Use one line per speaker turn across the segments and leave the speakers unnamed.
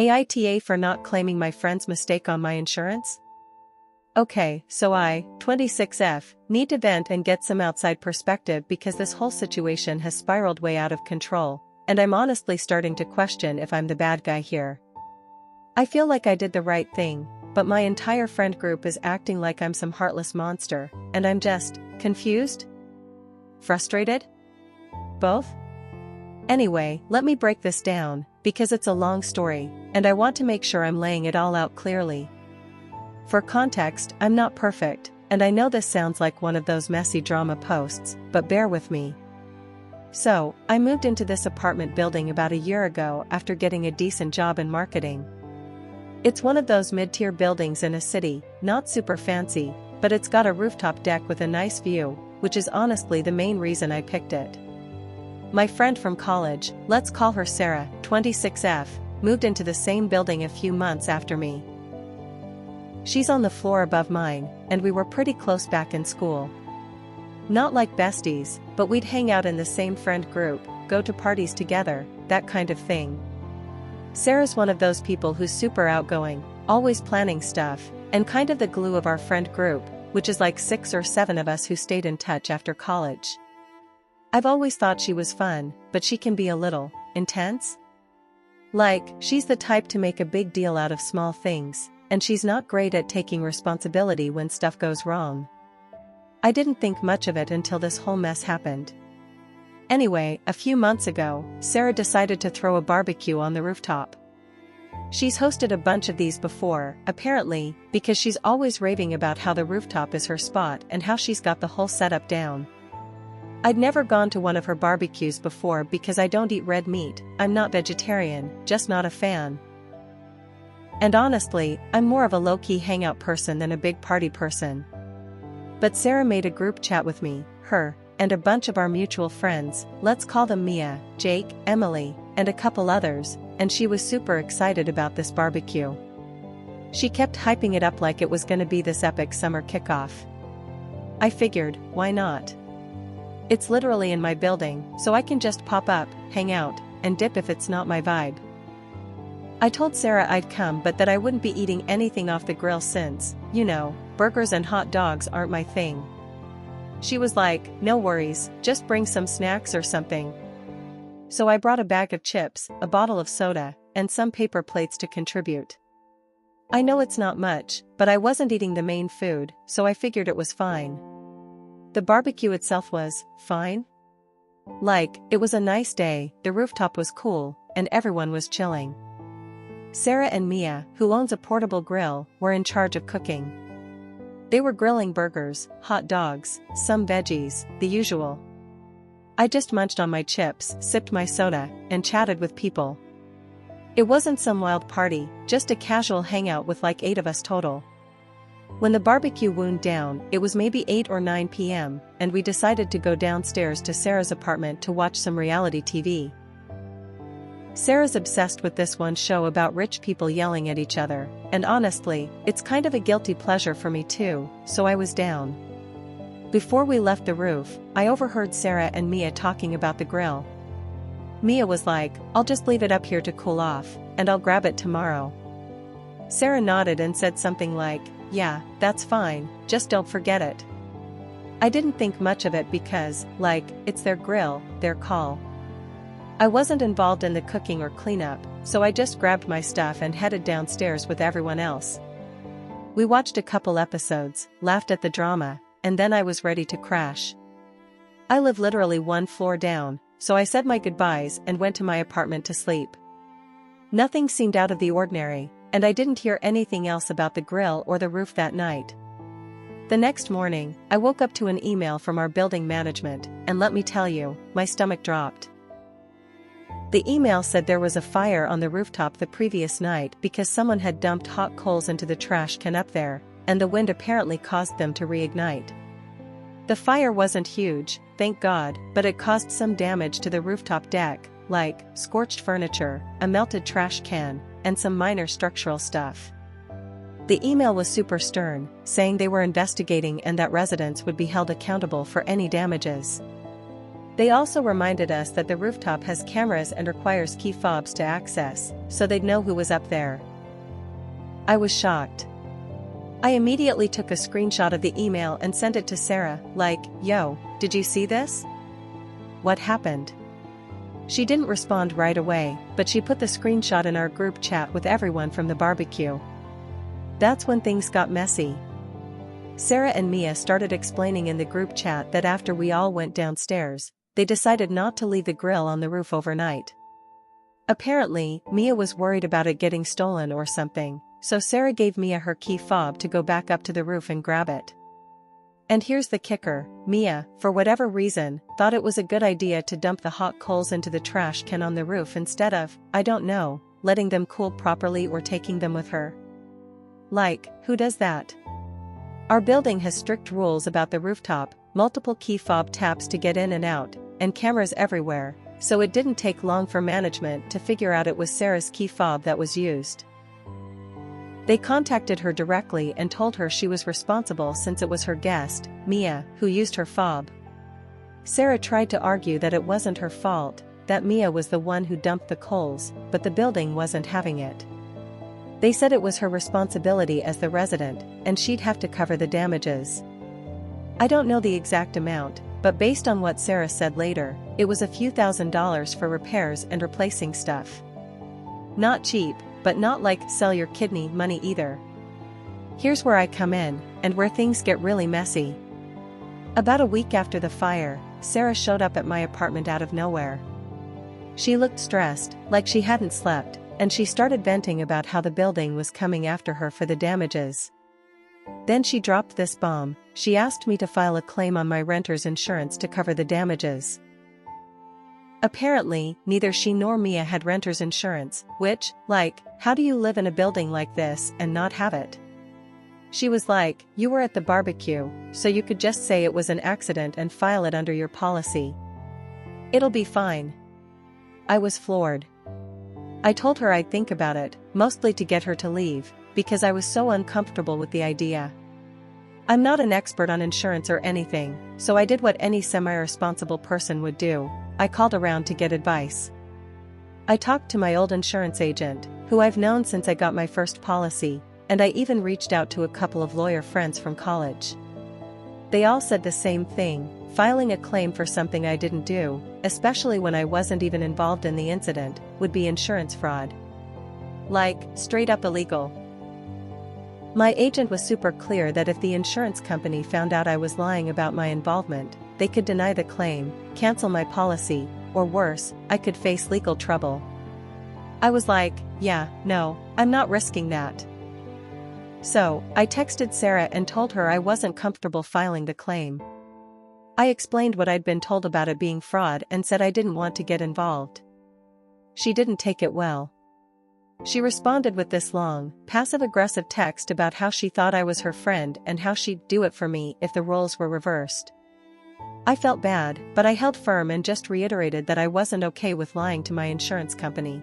AITA for not claiming my friend's mistake on my insurance? Okay, so I, 26F, need to vent and get some outside perspective because this whole situation has spiraled way out of control, and I'm honestly starting to question if I'm the bad guy here. I feel like I did the right thing, but my entire friend group is acting like I'm some heartless monster, and I'm just confused? Frustrated? Both? Anyway, let me break this down, because it's a long story, and I want to make sure I'm laying it all out clearly. For context, I'm not perfect, and I know this sounds like one of those messy drama posts, but bear with me. So, I moved into this apartment building about a year ago after getting a decent job in marketing. It's one of those mid-tier buildings in a city, not super fancy, but it's got a rooftop deck with a nice view, which is honestly the main reason I picked it. My friend from college, let's call her Sarah, 26F, moved into the same building a few months after me. She's on the floor above mine, and we were pretty close back in school. Not like besties, but we'd hang out in the same friend group, go to parties together, that kind of thing. Sarah's one of those people who's super outgoing, always planning stuff, and kind of the glue of our friend group, which is like 6 or 7 of us who stayed in touch after college. I've always thought she was fun, but she can be a little intense. Like, she's the type to make a big deal out of small things, and she's not great at taking responsibility when stuff goes wrong. I didn't think much of it until this whole mess happened. Anyway, a few months ago, Sarah decided to throw a barbecue on the rooftop. She's hosted a bunch of these before, apparently, because she's always raving about how the rooftop is her spot and how she's got the whole setup down. I'd never gone to one of her barbecues before because I don't eat red meat, I'm not vegetarian, just not a fan. And honestly, I'm more of a low-key hangout person than a big party person. But Sarah made a group chat with me, her, and a bunch of our mutual friends, let's call them Mia, Jake, Emily, and a couple others, and she was super excited about this barbecue. She kept hyping it up like it was gonna be this epic summer kickoff. I figured, why not? It's literally in my building, so I can just pop up, hang out, and dip if it's not my vibe. I told Sarah I'd come but that I wouldn't be eating anything off the grill since, you know, burgers and hot dogs aren't my thing. She was like, no worries, just bring some snacks or something. So I brought a bag of chips, a bottle of soda, and some paper plates to contribute. I know it's not much, but I wasn't eating the main food, so I figured it was fine. The barbecue itself was fine. Like, it was a nice day, the rooftop was cool, and everyone was chilling. Sarah and Mia, who owns a portable grill, were in charge of cooking. They were grilling burgers, hot dogs, some veggies, the usual. I just munched on my chips, sipped my soda, and chatted with people. It wasn't some wild party, just a casual hangout with like 8 of us total. When the barbecue wound down, it was maybe 8 or 9 p.m., and we decided to go downstairs to Sarah's apartment to watch some reality TV. Sarah's obsessed with this one show about rich people yelling at each other, and honestly, it's kind of a guilty pleasure for me too, so I was down. Before we left the roof, I overheard Sarah and Mia talking about the grill. Mia was like, I'll just leave it up here to cool off, and I'll grab it tomorrow. Sarah nodded and said something like, yeah, that's fine, just don't forget it. I didn't think much of it because, like, it's their grill, their call. I wasn't involved in the cooking or cleanup, so I just grabbed my stuff and headed downstairs with everyone else. We watched a couple episodes, laughed at the drama, and then I was ready to crash. I live literally 1 floor down, so I said my goodbyes and went to my apartment to sleep. Nothing seemed out of the ordinary, and I didn't hear anything else about the grill or the roof that night. The next morning, I woke up to an email from our building management, and let me tell you, my stomach dropped. The email said there was a fire on the rooftop the previous night because someone had dumped hot coals into the trash can up there, and the wind apparently caused them to reignite. The fire wasn't huge, thank God, but it caused some damage to the rooftop deck, like scorched furniture, a melted trash can, and some minor structural stuff. The email was super stern, saying they were investigating and that residents would be held accountable for any damages. They also reminded us that the rooftop has cameras and requires key fobs to access, so they'd know who was up there. I was shocked. I immediately took a screenshot of the email and sent it to Sarah, like, "Yo, did you see this? What happened?" She didn't respond right away, but she put the screenshot in our group chat with everyone from the barbecue. That's when things got messy. Sarah and Mia started explaining in the group chat that after we all went downstairs, they decided not to leave the grill on the roof overnight. Apparently, Mia was worried about it getting stolen or something, so Sarah gave Mia her key fob to go back up to the roof and grab it. And here's the kicker, Mia, for whatever reason, thought it was a good idea to dump the hot coals into the trash can on the roof instead of, I don't know, letting them cool properly or taking them with her. Like, who does that? Our building has strict rules about the rooftop, multiple key fob taps to get in and out, and cameras everywhere, so it didn't take long for management to figure out it was Sarah's key fob that was used. They contacted her directly and told her she was responsible since it was her guest, Mia, who used her fob. Sarah tried to argue that it wasn't her fault, that Mia was the one who dumped the coals, but the building wasn't having it. They said it was her responsibility as the resident, and she'd have to cover the damages. I don't know the exact amount, but based on what Sarah said later, it was a few $1,000s for repairs and replacing stuff. Not cheap, but not like sell your kidney money either. Here's where I come in, and where things get really messy. About a week after the fire, Sarah showed up at my apartment out of nowhere. She looked stressed, like she hadn't slept, and she started venting about how the building was coming after her for the damages. Then she dropped this bomb: she asked me to file a claim on my renter's insurance to cover the damages. Apparently, neither she nor Mia had renter's insurance, which, like, how do you live in a building like this and not have it? She was like, you were at the barbecue, so you could just say it was an accident and file it under your policy. It'll be fine. I was floored. I told her I'd think about it, mostly to get her to leave, because I was so uncomfortable with the idea. I'm not an expert on insurance or anything, so I did what any semi-responsible person would do. I called around to get advice. I talked to my old insurance agent, who I've known since I got my first policy, and I even reached out to a couple of lawyer friends from college. They all said the same thing: filing a claim for something I didn't do, especially when I wasn't even involved in the incident, would be insurance fraud. Like, straight up illegal. My agent was super clear that if the insurance company found out I was lying about my involvement, they could deny the claim, cancel my policy, or worse, I could face legal trouble. I was like, yeah, no, I'm not risking that. So, I texted Sarah and told her I wasn't comfortable filing the claim. I explained what I'd been told about it being fraud and said I didn't want to get involved. She didn't take it well. She responded with this long, passive-aggressive text about how she thought I was her friend and how she'd do it for me if the roles were reversed. I felt bad, but I held firm and just reiterated that I wasn't okay with lying to my insurance company.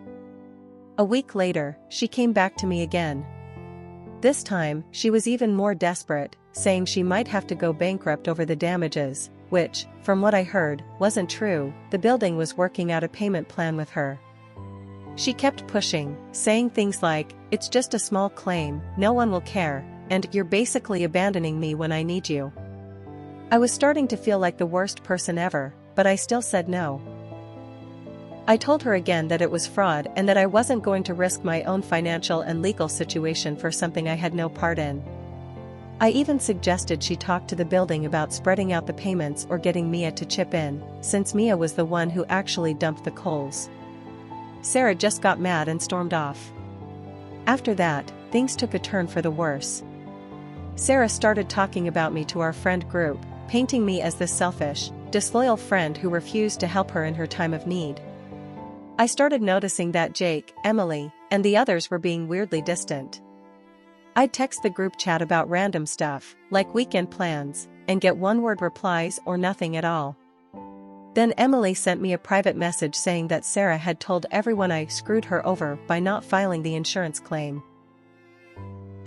A week later, she came back to me again. This time, she was even more desperate, saying she might have to go bankrupt over the damages, which, from what I heard, wasn't true. The building was working out a payment plan with her. She kept pushing, saying things like, it's just a small claim, no one will care, and you're basically abandoning me when I need you. I was starting to feel like the worst person ever, but I still said no. I told her again that it was fraud and that I wasn't going to risk my own financial and legal situation for something I had no part in. I even suggested she talk to the building about spreading out the payments or getting Mia to chip in, since Mia was the one who actually dumped the coals. Sarah just got mad and stormed off. After that, things took a turn for the worse. Sarah started talking about me to our friend group, painting me as this selfish, disloyal friend who refused to help her in her time of need. I started noticing that Jake, Emily, and the others were being weirdly distant. I'd text the group chat about random stuff, like weekend plans, and get one-word replies or nothing at all. Then Emily sent me a private message saying that Sarah had told everyone I screwed her over by not filing the insurance claim.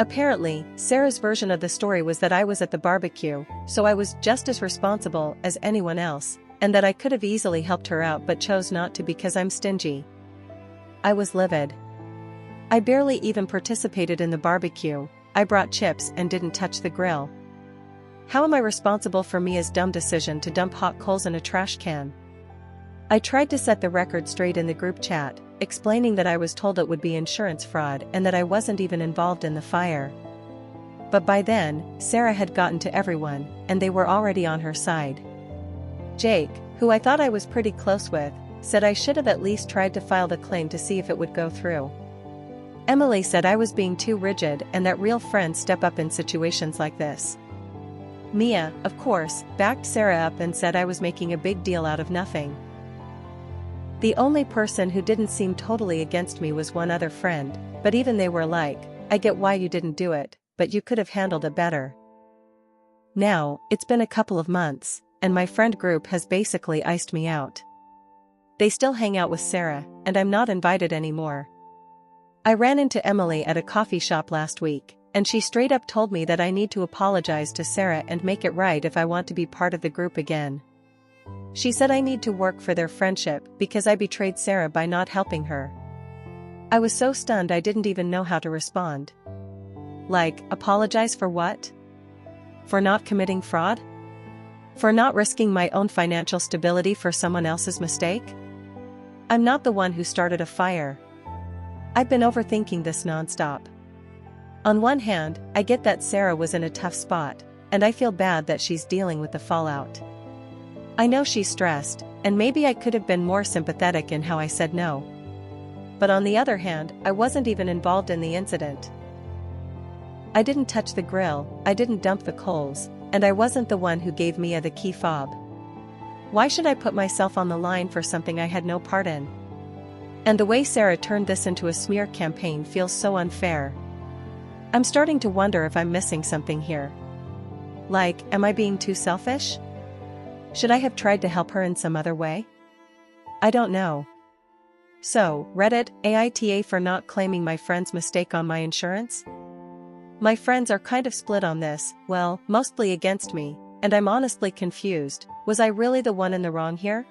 Apparently, Sarah's version of the story was that I was at the barbecue, so I was just as responsible as anyone else, and that I could have easily helped her out but chose not to because I'm stingy. I was livid. I barely even participated in the barbecue. I brought chips and didn't touch the grill. How am I responsible for Mia's dumb decision to dump hot coals in a trash can? I tried to set the record straight in the group chat, explaining that I was told it would be insurance fraud and that I wasn't even involved in the fire. But by then, Sarah had gotten to everyone, and they were already on her side. Jake, who I thought I was pretty close with, said I should have at least tried to file the claim to see if it would go through. Emily said I was being too rigid and that real friends step up in situations like this. Mia, of course, backed Sarah up and said I was making a big deal out of nothing. The only person who didn't seem totally against me was one other friend, but even they were like, I get why you didn't do it, but you could have handled it better. Now, it's been a couple of months, and my friend group has basically iced me out. They still hang out with Sarah, and I'm not invited anymore. I ran into Emily at a coffee shop last week, and she straight up told me that I need to apologize to Sarah and make it right if I want to be part of the group again. She said I need to work for their friendship because I betrayed Sarah by not helping her. I was so stunned I didn't even know how to respond. Like, apologize for what? For not committing fraud? For not risking my own financial stability for someone else's mistake? I'm not the one who started a fire. I've been overthinking this nonstop. On one hand, I get that Sarah was in a tough spot, and I feel bad that she's dealing with the fallout. I know she's stressed, and maybe I could have been more sympathetic in how I said no. But on the other hand, I wasn't even involved in the incident. I didn't touch the grill, I didn't dump the coals, and I wasn't the one who gave Mia the key fob. Why should I put myself on the line for something I had no part in? And the way Sarah turned this into a smear campaign feels so unfair. I'm starting to wonder if I'm missing something here. Like, am I being too selfish? Should I have tried to help her in some other way? I don't know. So, Reddit, aita for not claiming my friend's mistake on my insurance? My friends are kind of split on this, well, mostly against me, and I'm honestly confused. Was I really the one in the wrong here?